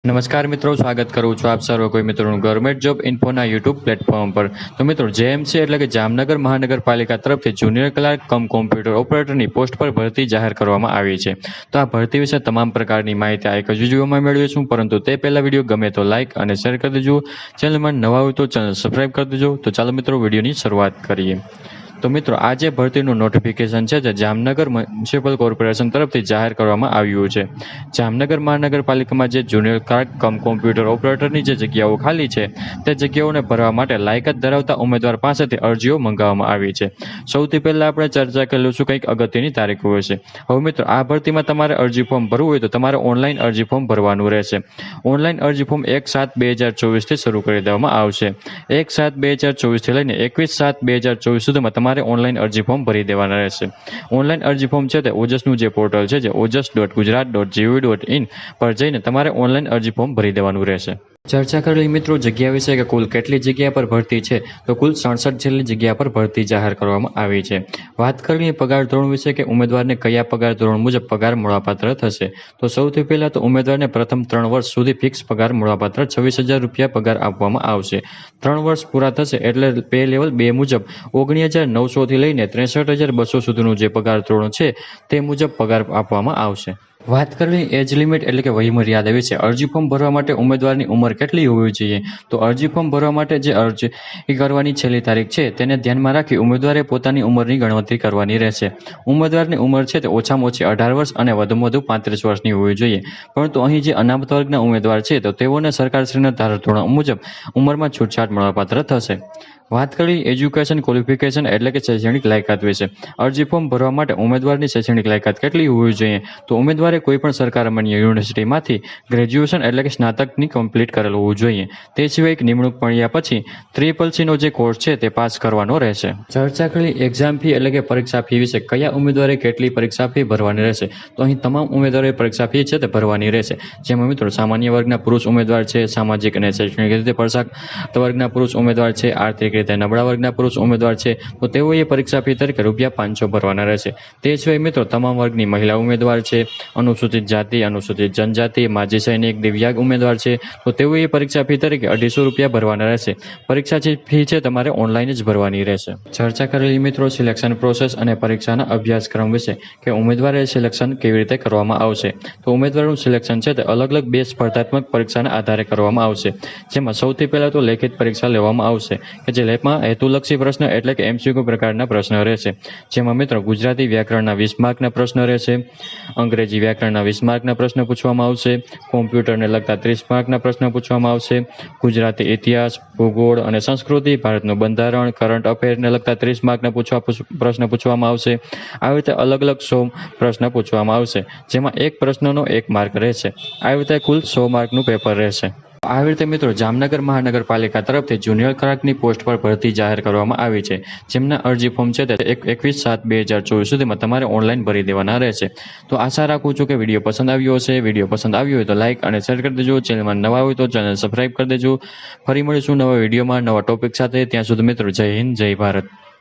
નમસ્કાર મિત્રો, સ્વાગત કરું છું આપ સર્વ કોઈ મિત્રોનું ગવર્મેન્ટ જોબ ઇન્ફોના યુટ્યુબ પ્લેટફોર્મ પર। તો મિત્રો જેએમસી એટલે કે જામનગર મહાનગરપાલિકા તરફથી જુનિયર ક્લાર્ક કમ કોમ્પ્યુટર ઓપરેટરની પોસ્ટ પર ભરતી જાહેર કરવામાં આવી છે। તો આ ભરતી વિશે તમામ પ્રકારની માહિતી આ એક જ વિડીયોમાં મેળવીશું, પરંતુ તે પહેલા વિડીયો ગમે તો લાઇક અને શેર કરી દેજો। ચેનલમાં નવા હોય તો ચેનલ સબસ્ક્રાઇબ કરી દેજો। તો ચાલો મિત્રો વિડીયોની શરૂઆત કરીએ। તો મિત્રો આ જે ભરતીનું નોટિફિકેશન છે જે જામનગર મ્યુનિસિપલ કોર્પોરેશન તરફથી જાહેર કરવામાં આવ્યું છે। જામનગર મહાનગરપાલિકામાં જે જુનિયર ક્લાર્ક કમ કોમ્પ્યુટર ઓપરેટરની જે જગ્યાઓ ખાલી છે તે જગ્યાઓને ભરવા માટે લાયકાત ધરાવતા ઉમેદવાર પાસેથી અરજીઓ મંગાવવામાં આવી છે। સૌથી પહેલા આપણે ચર્ચા કરી લઈશું કંઈક અગત્યની તારીખો વિશે। હવે મિત્રો આ ભરતીમાં તમારે અરજી ફોર્મ ભરવું હોય તો તમારે ઓનલાઈન અરજી ફોર્મ ભરવાનું રહેશે। ઓનલાઈન અરજી ફોર્મ 1/7/2024 થી શરૂ કરી દેવામાં આવશે। 1/7/2024 થી લઈને 21/7/2024 સુધીમાં તમારે ઓનલાઈન અરજી ફોર્મ ભરી દેવાના રહેશે। ઓનલાઈન અરજી ફોર્મ છે તે ઓજસનું જે પોર્ટલ છે જે ojas.gujarat.gov.in પર જઈને તમારે ઓનલાઈન અરજી ફોર્મ ભરી દેવાનું રહેશે। ચર્ચા કરેલી મિત્રો જગ્યા વિશે કે કુલ કેટલી જગ્યા પર ભરતી છે, તો કુલ 67 જેટલી જગ્યા પર ભરતી જાહેર કરવામાં આવી છે। વાત કરીએ પગાર ધોરણ વિશે કે ઉમેદવારને કયા પગાર ધોરણ મુજબ પગાર મળવાપાત્ર થશે, તો સૌથી પહેલા તો ઉમેદવારને પ્રથમ 3 વર્ષ સુધી ફિક્સ પગાર મળવાપાત્ર 26,000 રૂપિયા પગાર આપવામાં આવશે। 3 વર્ષ પૂરા થશે એટલે પે લેવલ 2 મુજબ 19,900 થી લઈને 63,200 સુધીનું જે પગાર ધોરણ છે તે મુજબ પગાર આપવામાં આવશે। વાત કરીએ એજ લિમિટ એટલે કે વયમર્યાદા વિશે। અરજી ફોર્મ ભરવા માટે ઉમેદવારની ઉંમર કેટલી હોવી જોઈએ, તો અરજી ફોર્મ ભરવા માટે જે અરજી કરવાની છેલ્લી તારીખ છે તેને ધ્યાનમાં રાખી ઉમેદવારે પોતાની ઉંમરની ગણતરી કરવાની રહેશે। ઉમેદવારની ઉંમર છે તે ઓછામાં ઓછી 18 વર્ષ અને વધુમાં વધુ 35 વર્ષની હોવી જોઈએ, પરંતુ અહીં જે અનામત વર્ગના ઉમેદવાર છે તો તેઓને સરકારશ્રીના ધારાધોરણ મુજબ ઉંમરમાં છૂટછાટ મળવાપાત્ર થશે। વાત કરી એજ્યુકેશન ક્વોલિફિકેશન એટલે કે શૈક્ષણિક લાયકાત વિશે। અરજી ફોર્મ ભરવા માટે ઉમેદવારની શૈક્ષણિક લાયકાત કેટલી હોવી જોઈએ, તો ઉમેદવારે કોઈપણ સરકાર માન્ય યુનિવર્સિટીમાંથી ગ્રેજ્યુએશન એટલે કે સ્નાતકની કમ્પ્લીટ કરેલું હોવું જોઈએ। તે સિવાય એક નિમણૂક મળ્યા પછી CCC જે કોર્સ છે તે પાસ કરવાનો રહેશે। ચર્ચા કરી એક્ઝામ ફી એટલે કે પરીક્ષા ફી વિશે। કયા ઉમેદવારે કેટલી પરીક્ષા ફી ભરવાની રહેશે, તો અહીં તમામ ઉમેદવારોએ પરીક્ષા ફી છે તે ભરવાની રહેશે। જેમાં મિત્રો સામાન્ય વર્ગના પુરુષ ઉમેદવાર છે, સામાજિક અને શૈક્ષણિક રીતે પછાત વર્ગના પુરુષ ઉમેદવાર છે, આર્થિક રીતે નબળા વર્ગના પુરુષ ઉમેદવાર છે તો તેઓએ પરીક્ષા ફી તરીકે ₹500 ભરવાના રહેશે। તે સિવાય મિત્રો તમામ વર્ગની મહિલા ઉમેદવાર છે, અનુસૂચિત જાતિ, અનુસૂચિત જનજાતિ, માજી સૈનિક, દિવ્યાંગ ઉમેદવાર છે તો તેઓએ પરીક્ષા ફી તરીકે ₹250 ભરવાના રહેશે। પરીક્ષા ફી છે તમારે ઓનલાઈન જ ભરવાની રહેશે। ચર્ચા કરેલી મિત્રો સિલેક્શન પ્રોસેસ અને પરીક્ષાના અભ્યાસક્રમ વિશે કે ઉમેદવારે સિલેક્શન કેવી રીતે કરવામાં આવશે, તો ઉમેદવારનું સિલેક્શન છે તે અલગ અલગ 2 સ્પર્ધાત્મક પરીક્ષાના આધારે કરવામાં આવશે। જેમાં સૌથી પહેલા તો લેખિત પરીક્ષા લેવામાં આવશે કે જે લેખમાં હેતુલક્ષી પ્રશ્ન એટલે કે MCQ પ્રકારના પ્રશ્ન રહેશે। જેમાં મિત્રો ગુજરાતી વ્યાકરણના 20 માર્કના પ્રશ્ન રહેશે, અંગ્રેજી વ્યાકરણના 20 માર્કના પ્રશ્ન પૂછવામાં આવશે, કોમ્પ્યુટરને લગતા 30 માર્કના પ્રશ્ન પૂછવામાં આવશે, ગુજરાતી ઇતિહાસ, ભૂગોળ અને સંસ્કૃતિ, ભારતનું બંધારણ, કરંટ અફેરને લગતા 30 માર્કના પ્રશ્ન પૂછવામાં આવશે। આવી રીતે અલગ અલગ 100 પ્રશ્ન પૂછવામાં આવશે, જેમાં એક પ્રશ્નનો 1 માર્ક રહેશે। આવી રીતે કુલ 100 માર્કનું પેપર રહેશે। આવી રીતે મિત્રો જામનગર મહાનગરપાલિકા તરફથી જુનિયર ક્લાર્કની પોસ્ટ પર ભરતી જાહેર કરવામાં આવી છે, જેમના અરજી ફોર્મ છે તે 21/7/2024 સુધીમાં તમારે ઓનલાઈન ભરી દેવાના રહેશે। તો આશા રાખું છું કે વિડીયો પસંદ આવ્યો હશે। વિડીયો પસંદ આવ્યો હોય તો લાઇક અને શેર કરી દેજો। ચેનલમાં નવા હોય તો ચેનલ સબસ્ક્રાઇબ કરી દેજો। ફરી મળીશું નવા વિડીયોમાં નવા ટોપિક સાથે। ત્યાં સુધી મિત્રો જય હિન્દ, જય ભારત।